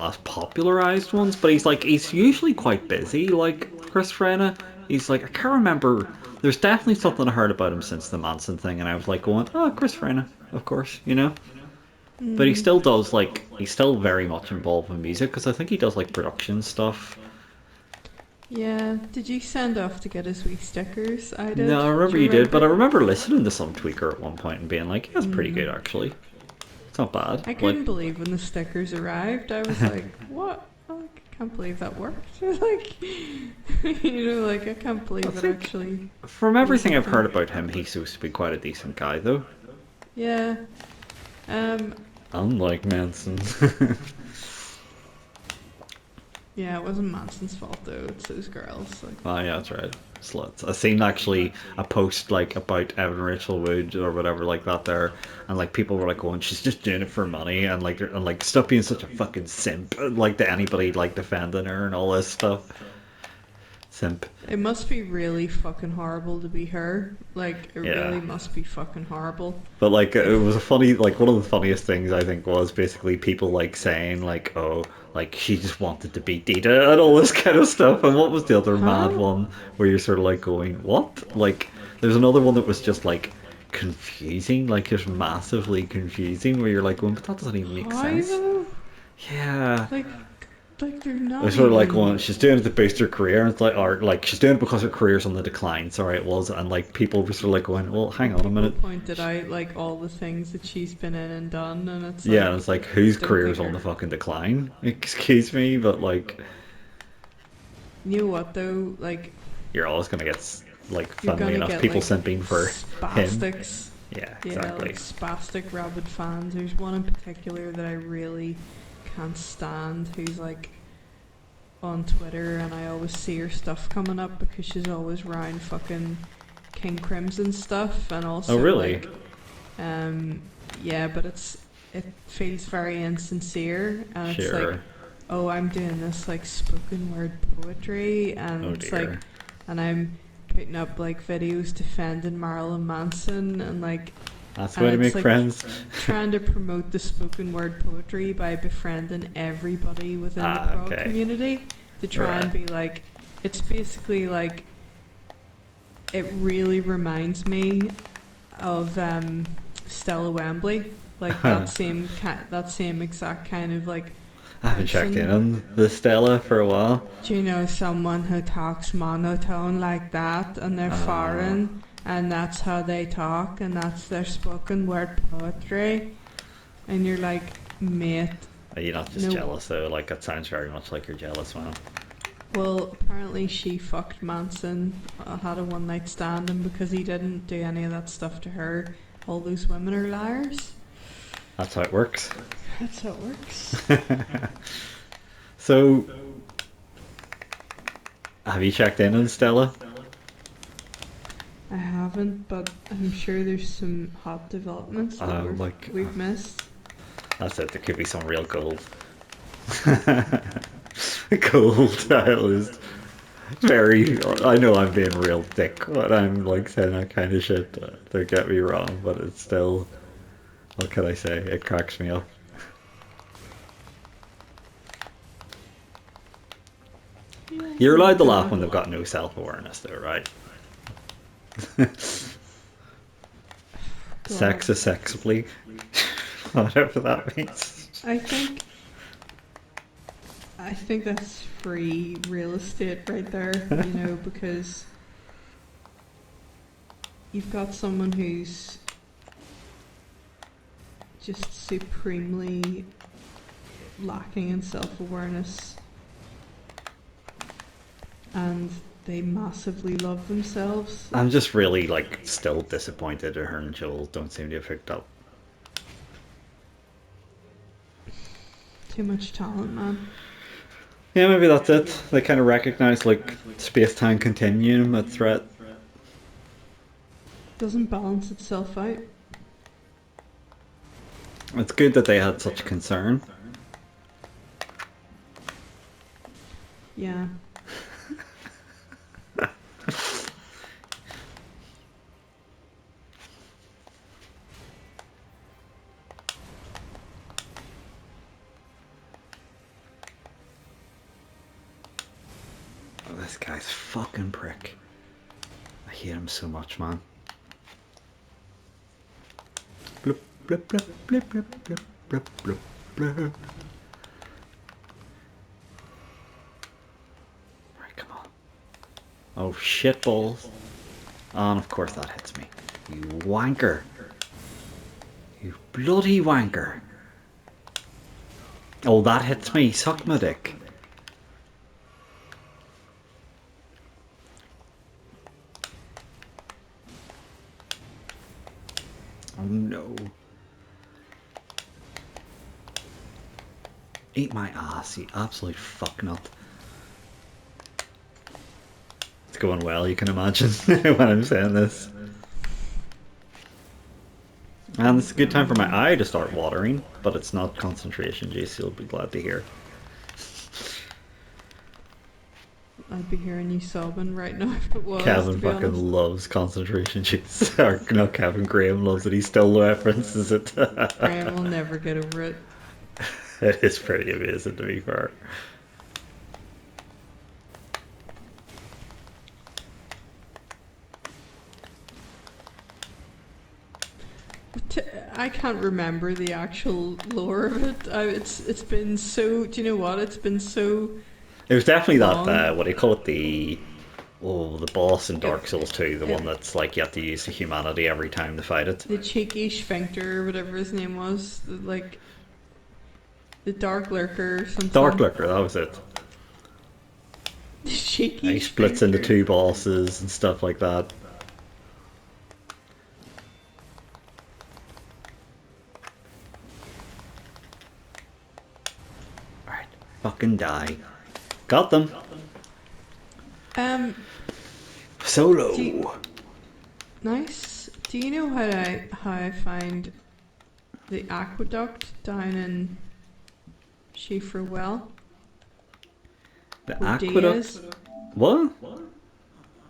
less popularized ones, but he's usually quite busy. Like Chris Frena, he's like I can't remember. There's definitely something I heard about him since the Manson thing, and I was like going, oh, Chris Frena, of course, you know. But he Mm, still does he's still very much involved in music because I think he does like production stuff. yeah. Did you send off to get his wee stickers? I No, did. I Do remember you you did, but remember? I remember listening to some tweaker at one point and being like, yeah, that's pretty good Mm. actually. It's not bad. I Like, couldn't believe when the stickers arrived. I was like, what? Like, I can't believe that worked. Like, like, I can't I believe it think actually from was a everything I've heard thing. about him, he's supposed to be quite a decent guy, though. Yeah. Um, Unlike Manson. yeah, it wasn't Manson's fault though. It's those girls. Like, Oh yeah, that's right. Sluts. I seen actually a post like about Evan Rachel Wood or whatever like that there, and like people were like going, she's just doing it for money, and stop being such a fucking simp, like to anybody like defending her and all this stuff. Simp. it must be really fucking horrible to be her. Like, it Yeah. really must be fucking horrible. But like it If was a funny like one of the funniest things I think was basically people like saying like oh like she just wanted to be Dita and all this kind of stuff. And what was the other mad Huh? one where you're sort of like going what? Like there's another one that was just like confusing, like just massively confusing, where you're like going but that doesn't even make How sense. though? Yeah. Like, they're It's not sort of like even. one she's doing it to boost her career, and it's like, or like she's doing it because her career's on the decline. Sorry, it was, and like people were sort of like going, well, hang And on a people minute. pointed out like all the things that she's been in and done, and it's Yeah, and like, it's like I whose don't career's think on the her. fucking decline? Excuse me, but like You know what though? Like, you're always gonna get like, you're funnily gonna enough, get people like simping for him. spastics. Yeah, Yeah, like exactly. spastic rabid fans. There's one in particular that I really can't stand who's like on Twitter, and I always see her stuff coming up because she's always around fucking King Crimson stuff, and Oh, also really? like, um, yeah, but it feels very insincere, and it's like, Sure. oh, I'm doing this like spoken word poetry, Oh and it's like, dear. and I'm putting up like videos defending Marilyn Manson, and like, That's the and way to it's make like friends. trying to promote the spoken word poetry by befriending everybody within the Ah, prog okay. community to try Right. and be like, it's basically like, it really reminds me of Stella Wembley, like I that same exact kind of like haven't checked in person. on the Stella for a while. Do you know someone who talks monotone like that, and they're Uh, foreign, and that's how they talk, and that's their spoken word poetry, and you're like, mate, you're not just no. jealous though. Like that sounds very much like you're jealous, man. Well, apparently she fucked Manson, had a one night stand, and because he didn't do any of that stuff to her, all those women are liars. That's how it works. That's how it works. So, have you checked in on Stella? I haven't, but I'm sure there's some hot developments that Like, we've missed. that's it. There could be some real gold. Gold. I was very. I know I'm being real thick when I'm like saying that kind of shit. Don't get me wrong, but it's still. What can I say? It cracks me up. Yeah, You're I'm allowed not to laugh gonna. when they've got no self-awareness, though, right? God. Sex is sexably, whatever that means. I think. I think that's free real estate right there, because you've got someone who's just supremely lacking in self awareness, and they massively love themselves. I'm just really like still disappointed that her and Joel don't seem to have hooked up. Too much talent, man. Yeah, maybe that's it. They kind of recognize like space-time continuum a threat. Doesn't balance itself out. It's good that they had such concern. Yeah. This guy's a fucking prick. I hate him so much, man. Bloop, bloop, bloop, bloop, bloop, bloop, bloop, bloop, bloop. Right, come on. Oh, shit balls. And of course that hits me. You wanker. You bloody wanker. Oh, that hits me. Suck my dick. Oh no. Eat my ass, you absolute fucknut. It's going well, you can imagine, when I'm saying this. And it's a good time for my eye to start watering, but it's not concentration, JC will be glad to hear. I'd be hearing you sobbing right now if it was, Kevin to be fucking honest. loves concentration juice. Or, no, Kevin Graham loves it, he still references it. Graham will never get over it. It is pretty amazing, to be fair. I can't remember the actual lore of it. It's been so. Do you know what? It's been so. It was definitely long. that, what do you call it, the boss in Dark Souls 2, the it- one that's like you have to use the humanity every time to fight it. The cheeky sphincter, or whatever his name was, like the dark lurker or something. Dark Lurker, that was it. The cheeky. And he splits into sphincter. two bosses and stuff like that. Alright, fucking die. Got them. Solo. Nice. Do you know how I find the aqueduct down in Schieffer Well? The Where Dee aqueduct. is? What?